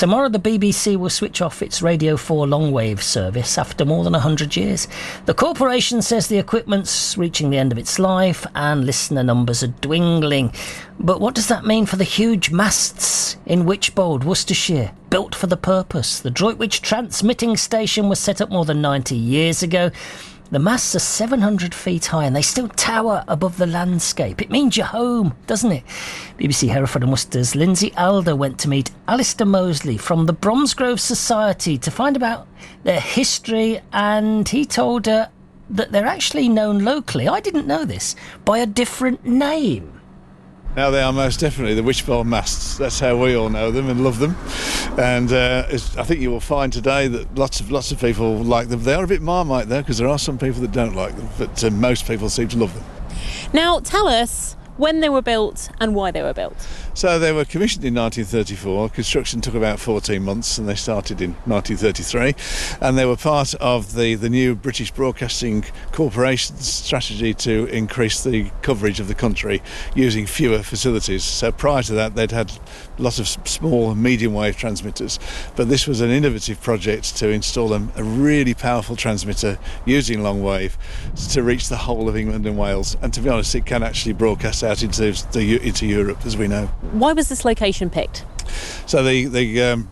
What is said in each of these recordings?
Tomorrow the BBC will switch off its Radio 4 longwave service after more than 100 years. The corporation says the equipment's reaching the end of its life and listener numbers are dwindling. But what does that mean for the huge masts in Wychbold, Worcestershire? Built for the purpose. The Droitwich transmitting station was set up more than 90 years ago. The masts are 700 feet high and they still tower above the landscape. It means you're home, doesn't it? BBC Hereford and Worcester's Lindsay Alder went to meet Alastair Moseley from the Bromsgrove Society to find about their history, and he told her that they're actually known locally, I didn't know this, by a different name. Now they are most definitely the Wychbold Masts. That's how we all know them and love them. And I think you will find today that lots of people like them. They are a bit Marmite though, because there are some people that don't like them, but most people seem to love them. Now tell us when they were built and why they were built. So they were commissioned in 1934. Construction took about 14 months and they started in 1933. And they were part of the new British Broadcasting Corporation's strategy to increase the coverage of the country using fewer facilities. So prior to that, they'd had lots of small and medium wave transmitters. But this was an innovative project to install a really powerful transmitter using long wave to reach the whole of England and Wales. And to be honest, it can actually broadcast out into Europe, as we know. Why was this location picked? So the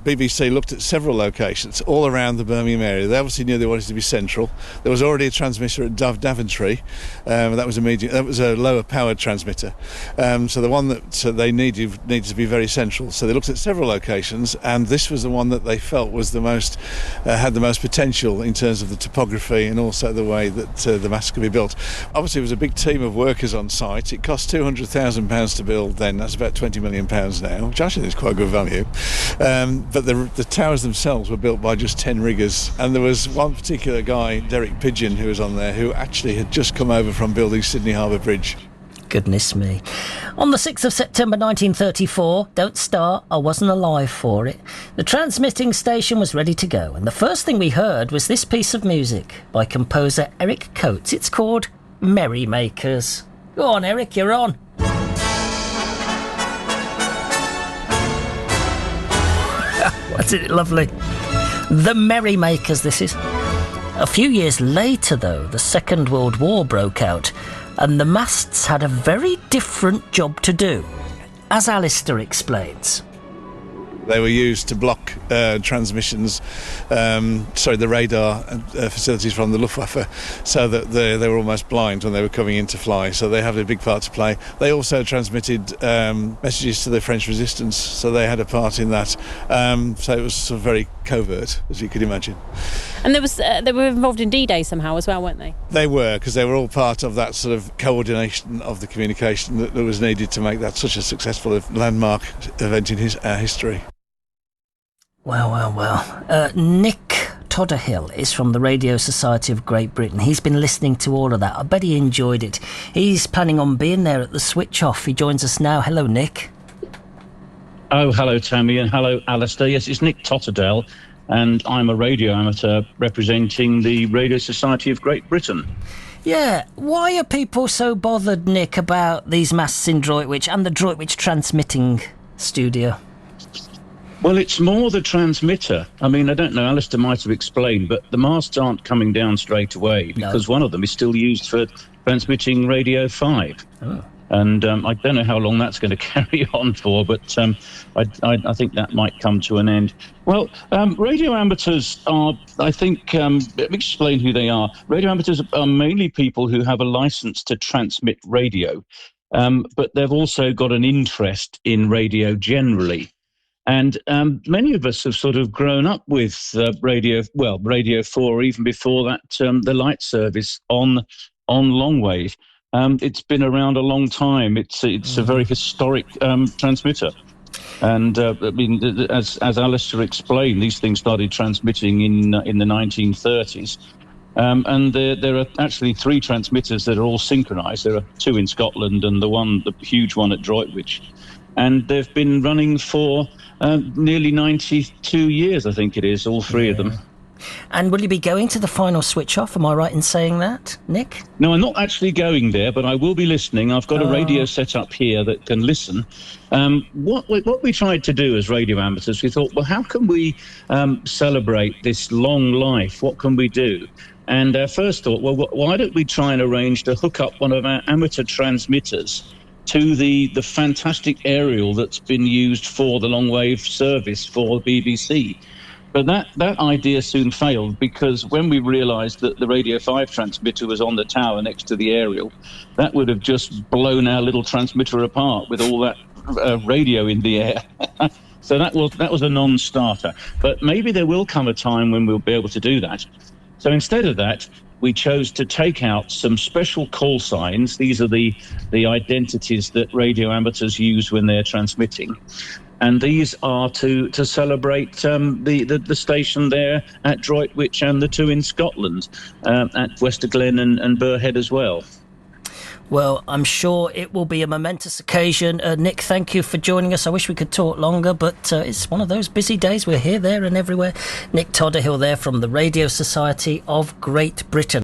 BBC looked at several locations all around the Birmingham area. They obviously knew they wanted to be central. There was already a transmitter at Daventry. That was a lower powered transmitter. So the one that they needed to be very central. So they looked at several locations, and this was the one that they felt was the most had the most potential in terms of the topography and also the way that the mast could be built. Obviously, it was a big team of workers on site. It cost £200,000 to build then. That's about £20 million now, which actually is quite good value. But the towers themselves were built by just 10 riggers, and there was one particular guy, Derek Pigeon, who was on there, who actually had just come over from building Sydney Harbour Bridge. Goodness me. On the 6th of September 1934, don't start, I wasn't alive for it, the transmitting station was ready to go, and the first thing we heard was this piece of music by composer Eric Coates. It's called Merrymakers. Go on, Eric, you're on. Wasn't it lovely? The Merrymakers, this is. A few years later, though, the Second World War broke out, and the masts had a very different job to do, as Alastair explains. They were used to block transmissions, the radar facilities from the Luftwaffe, so that they were almost blind when they were coming in to fly. So they have a big part to play. They also transmitted messages to the French resistance, so they had a part in that. So it was sort of very covert, as you could imagine. And they were involved in D-Day somehow as well, weren't they? They were, because they were all part of that sort of coordination of the communication that was needed to make that such a successful landmark event in history. Well. Nick Todderhill is from the Radio Society of Great Britain. He's been listening to all of that. I bet he enjoyed it. He's planning on being there at the switch-off. He joins us now. Hello, Nick. Oh, hello, Tammy, and hello, Alastair. Yes, it's Nick Todderhill, and I'm a radio amateur representing the Radio Society of Great Britain. Yeah, why are people so bothered, Nick, about these masts in Droitwich and the Droitwich transmitting studio? Well, it's more the transmitter. I mean, I don't know, Alastair might have explained, but the masts aren't coming down straight away because one of them is still used for transmitting Radio 5. Oh. And I don't know how long that's going to carry on for, but I think that might come to an end. Well, radio amateurs are, I think, let me explain who they are. Radio amateurs are mainly people who have a license to transmit radio, but they've also got an interest in radio generally. And many of us have sort of grown up with Radio 4, even before that, the light service on longwave. It's been around a long time. It's a very historic transmitter. And I mean, as Alastair explained, these things started transmitting in the 1930s. And there are actually 3 transmitters that are all synchronised. There are 2 in Scotland and the huge one at Droitwich. And they've been running for nearly 92 years, I think it is, all 3 of them. And will you be going to the final switch-off? Am I right in saying that, Nick? No, I'm not actually going there, but I will be listening. I've got a radio set up here that can listen. What we tried to do as radio amateurs, we thought, well, how can we celebrate this long life? What can we do? And our first thought, well, why don't we try and arrange to hook up one of our amateur transmitters to the fantastic aerial that's been used for the long-wave service for the BBC. But that idea soon failed, because when we realised that the Radio 5 transmitter was on the tower next to the aerial, that would have just blown our little transmitter apart with all that radio in the air. So that was a non-starter. But maybe there will come a time when we'll be able to do that. So instead of that, we chose to take out some special call signs. These are the identities that radio amateurs use when they're transmitting. And these are to celebrate the station there at Droitwich and the two in Scotland, at Westerglen and Burhead as well. Well, I'm sure it will be a momentous occasion. Nick, thank you for joining us. I wish we could talk longer, but it's one of those busy days. We're here, there and everywhere. Nick Todderhill there from the Radio Society of Great Britain.